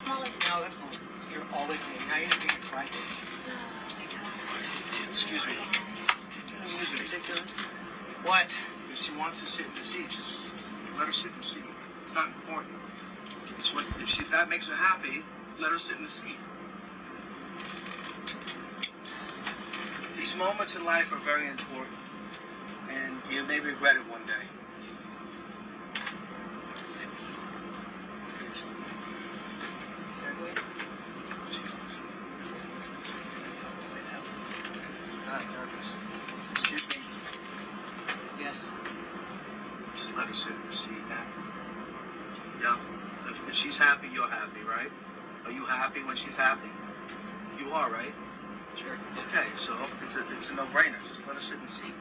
Smaller. No, that's cool. You're always me. Now you're being flagged. Excuse me. Excuse me. Ridiculous. What? If she wants to sit in the seat, just let her sit in the seat. It's not important. It's what if that makes her happy, let her sit in the seat. These moments in life are very important, and you may regret it one day. Not nervous. Excuse me. Yes. Just let her sit in the seat now. Yeah. If she's happy, you're happy, right? Are you happy when she's happy? You are, right? Sure. Okay, so it's a no-brainer. Just let her sit in the seat.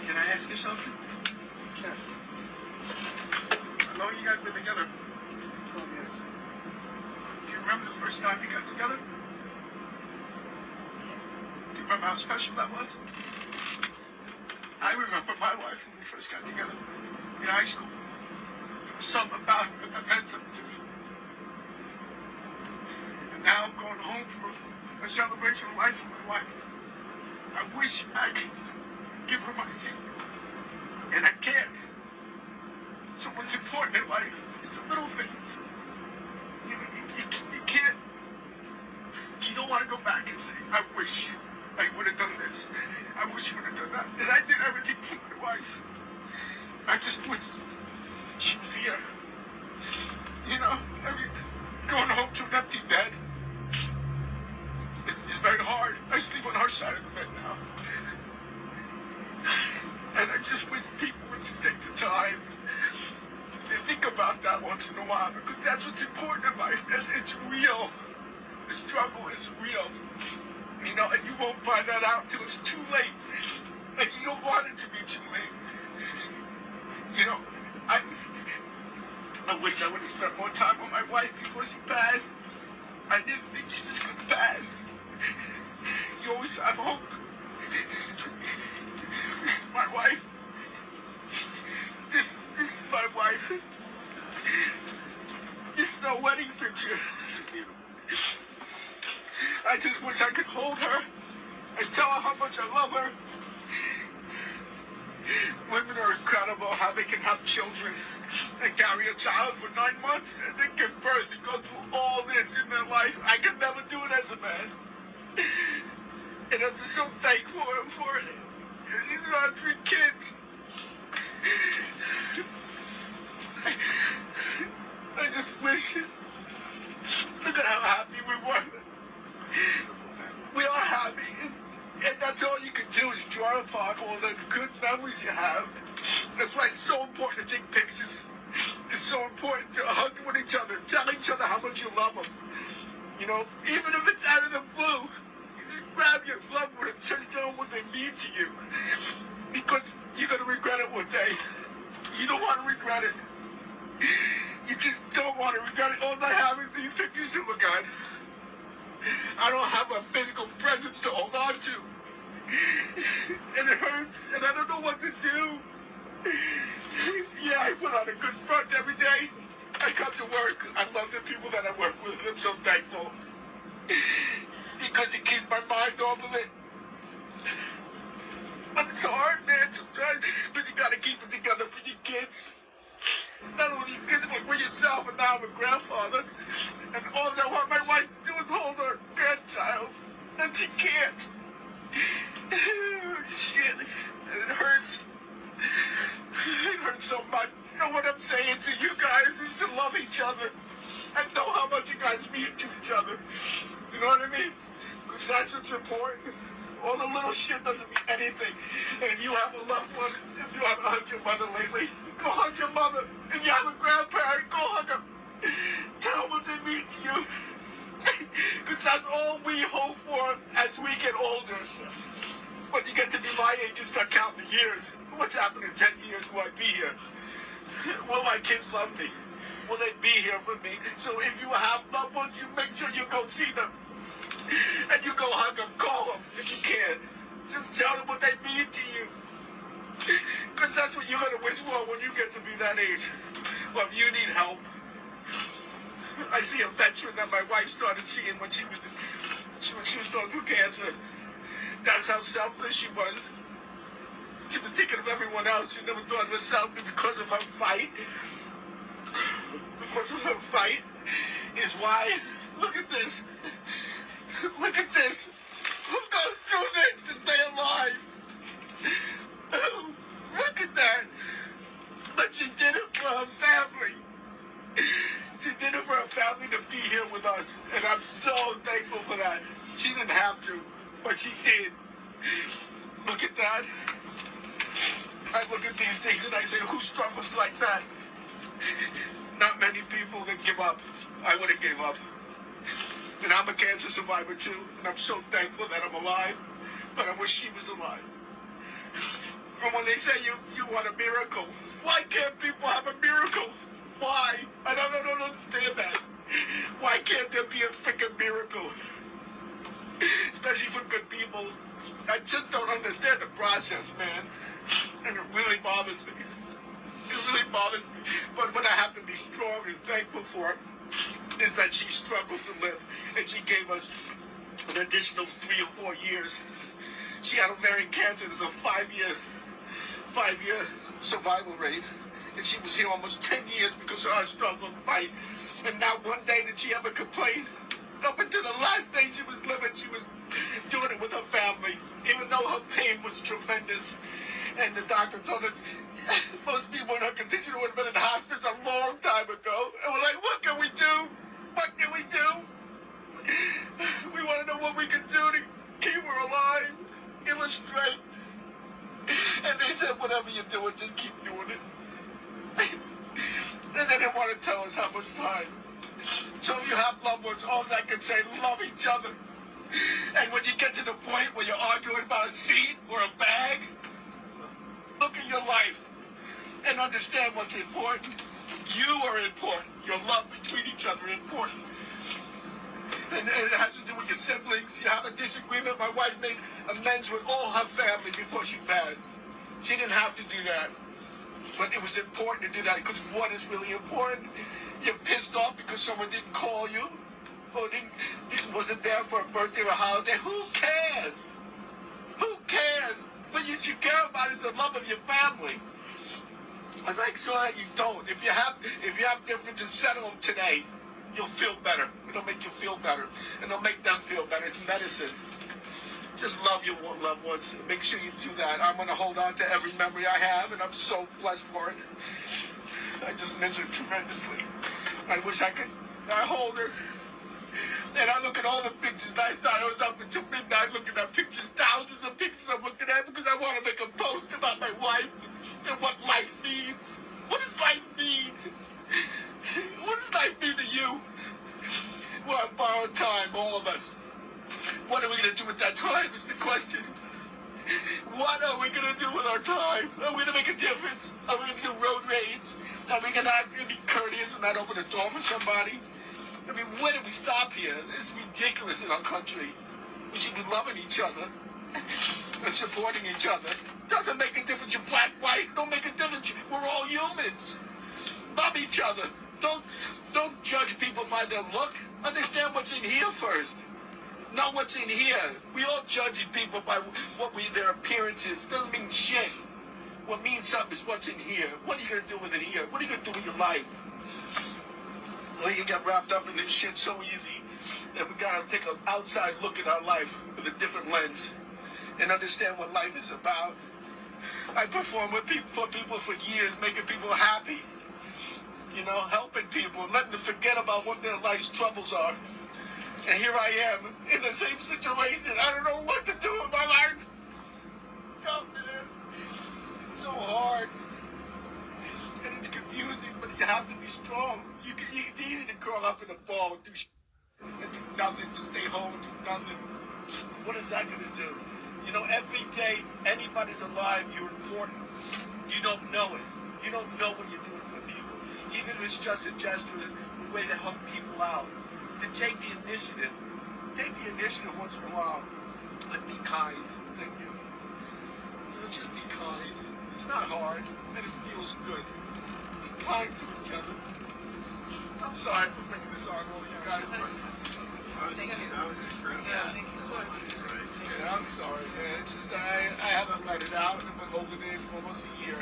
Can I ask you something? Sure. I know you guys been together 12 years. Do you remember the first time you got together? Do you remember how special that was? I remember my wife when we first got together in high school. There was something about her that meant something to me. And now I'm going home for a celebration of life with my wife. I wish I could give her my seat. And I can't. So what's important in life is the little things. You can't. You don't want to go back and say, I wish I would have done this. I wish I would have done that. And I did everything for my wife. I just wish she was here. You know, I mean, going home to an empty bed is very hard. I sleep on her side of the bed now. And I just wish people would just take the time to think about that once in a while, because that's what's important in life. And it's real. The struggle is real. You know, and you won't find that out until it's too late. And you don't want it to be too late. You know, I wish I would have spent more time with my wife before she passed. I didn't think she was going to pass. You always have hope. This is my wife. This is my wife. This is our wedding picture. She's beautiful. I just wish I could hold her and tell her how much I love her. Women are incredible, how they can have children and carry a child for 9 months and then give birth and go through all this in their life. I could never do it as a man. And I'm just so thankful for it. You know, I have 3 kids. I just wish. Look at how happy we were. We are happy. And that's all you can do is draw upon all the good memories you have. That's why it's so important to take pictures. It's so important to hug with each other, tell each other how much you love them. You know, even if it's out of the blue, you just grab your loved one and just tell them what they mean to you. Because you're going to regret it one day. You don't want to regret it. You just don't want to regret it. All I have is these pictures to look at. I don't have a physical presence to hold on to. And it hurts, and I don't know what to do. Yeah, I put on a good front every day. I come to work. I love the people that I work with, and I'm so thankful. Because it keeps my mind off of it. But it's hard, man, sometimes. But you gotta keep it together for your kids. Not only your kids, but for yourself. And now I'm a grandfather. And all I want my wife to do is hold her grandchild. And she can't. Shit. And it hurts. It hurts so much. So what I'm saying to you guys is to love each other. And know how much you guys mean to each other. You know what I mean? Because that's what's important. All the little shit doesn't mean anything. And if you have a loved one, if you haven't hugged your mother lately, go hug your mother. If you have a grandparent, go hug them. Tell them what they mean to you. Because that's all we hope for as we get older. When you get to be my age, you start counting the years. What's happened in 10 years? Will I be here? Will my kids love me? Will they be here for me? So if you have loved ones, you make sure you go see them. And you go hug them, call them if you can. Just tell them what they mean to you. Because that's what you're going to wish for when you get to be that age. Well, if you need help. I see a veteran that my wife started seeing when she was going through cancer. That's how selfless she was. She was thinking of everyone else. She never thought of herself. And because of her fight, is why. Look at this. Look at this. Who goes through this to stay alive? Look at that. But she did it for her family. She did it for her family to be here with us. And I'm so thankful for that. She didn't have to, but she did. Look at that. I look at these things and I say, who struggles like that? Not many people that give up. I would have gave up. And I'm a cancer survivor too. And I'm so thankful that I'm alive. But I wish she was alive. And when they say you want a miracle, why can't people have a miracle? Why? I don't understand that. Why can't there be a freaking miracle? Especially for good people. I just don't understand the process, man. And it really bothers me. It really bothers me. But what I have to be strong and thankful for is that she struggled to live. And she gave us an additional 3 or 4 years. She had ovarian cancer. There's a 5-year survival rate. And she was here almost 10 years because of her struggle and fight. And not one day did she ever complain. Up until the last day she was living, she was doing it with her family, even though her pain was tremendous. And the doctor told us most people in her condition would have been in the hospice a long time ago. And we're like, what can we do? What can we do? We want to know what we can do to keep her alive, give her strength. And they said, whatever you're doing, just keep doing it. And they didn't want to tell us how much time. So if you have loved ones, all I can say, love each other. And when you get to the point where you're arguing about a seat or a bag, look at your life and understand what's important. You are important. Your love between each other is important. And it has to do with your siblings. You have a disagreement. My wife made amends with all her family before she passed. She didn't have to do that. But it was important to do that because what is really important? You're pissed off because someone didn't call you or wasn't there for a birthday or a holiday. Who cares? Who cares? What you should care about is the love of your family. And make sure that you don't. If you have differences, settle them today. You'll feel better. It'll make you feel better. And it'll make them feel better. It's medicine. Just love your loved ones. Make sure you do that. I'm going to hold on to every memory I have, and I'm so blessed for it. I just miss her tremendously. I wish I could hold her. And I look at all the pictures. Last night I was up until midnight looking at pictures, thousands of pictures I'm looking at because I want to make a post about my wife and what life means. What does life mean? What does life mean to you? We're on borrowed time, all of us. What are we going to do with that time is the question. What are we going to do with our time? Are we going to make a difference? Are we going to do road rage? Are we going to be courteous and not open a door for somebody? I mean, when do we stop here? This is ridiculous in our country. We should be loving each other and supporting each other. Doesn't make a difference. You're black, white. Don't make a difference. We're all humans. Love each other. Don't judge people by their look. Understand what's in here first. Know what's in here. We all judging people by their appearances. Doesn't mean shit. What means something is what's in here. What are you going to do with it here? What are you going to do with your life? Well, you get wrapped up in this shit so easy that we got to take an outside look at our life with a different lens and understand what life is about. I performed for people for years, making people happy. You know, helping people, letting them forget about what their life's troubles are. And here I am, in the same situation. I don't know what to do with my life. It's so hard. And it's confusing, but you have to be strong. It's easy to curl up in a ball and do and do nothing, just stay home and do nothing. What is that going to do? You know, every day anybody's alive, you're important. You don't know it. You don't know what you're doing for people. Even if it's just a gesture, a way to help people out. To take the initiative take the initiative once in a while and be kind. Thank you. Just be kind. It's not hard, and it feels good. Be kind to each other. I'm sorry for bringing this on all you guys. Thank you. That was incredible. Yeah, thank you so much. Yeah, I'm sorry, man. It's just I haven't let it out, and I've been holding it in for almost a year.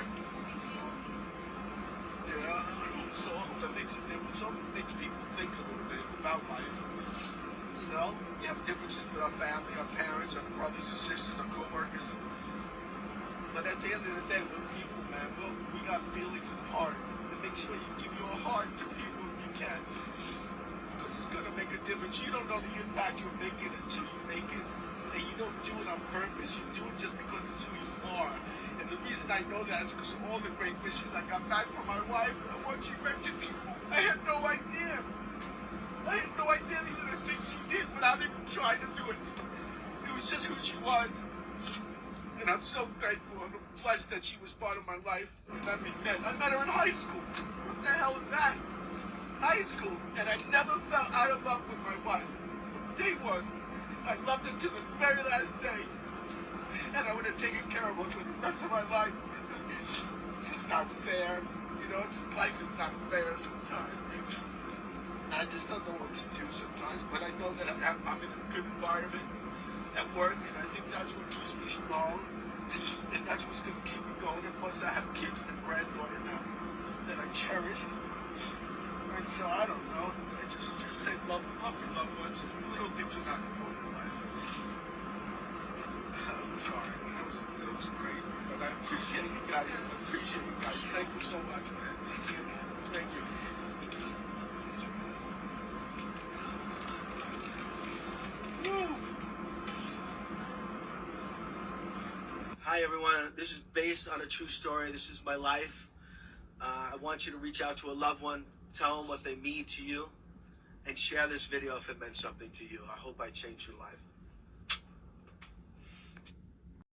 Yeah, so I hope that makes a difference. I hope it makes people think a little bit about life. You know, we have differences with our family, our parents, our brothers and sisters, our co-workers. But at the end of the day, we're people, man. We got feelings and heart. And make sure you give your heart to people if you can. Because it's going to make a difference. You don't know the impact you're making until you make it. And you don't do it on purpose. You do it just because it's who you are. And the reason I know that is because of all the great wishes I got back from my wife and what she meant to people. I had no idea. I had no idea these are the things she did without even trying to do it. It was just who she was. And I'm so grateful and blessed that she was part of my life. And I met her in high school. What the hell is that? High school. And I never felt out of love with my wife. From day one. I loved her to the very last day. And I would have taken care of her for the rest of my life. It's just not fair. You know, just life is not fair sometimes. I just don't know what to do sometimes. But I know that I'm in a good environment at work, and I think that's what keeps me strong. And that's what's going to keep me going. And plus, I have kids and a granddaughter now that I cherish. And so I don't know. I just say love your loved ones. Little things are not important in life. I'm sorry. That was crazy. But I appreciate you guys. Thank you so much, man. Thank you. Woo. Hi everyone, this is based on a true story. This is my life. I want you to reach out to a loved one, tell them what they mean to you, and share this video if it meant something to you. I hope I changed your life.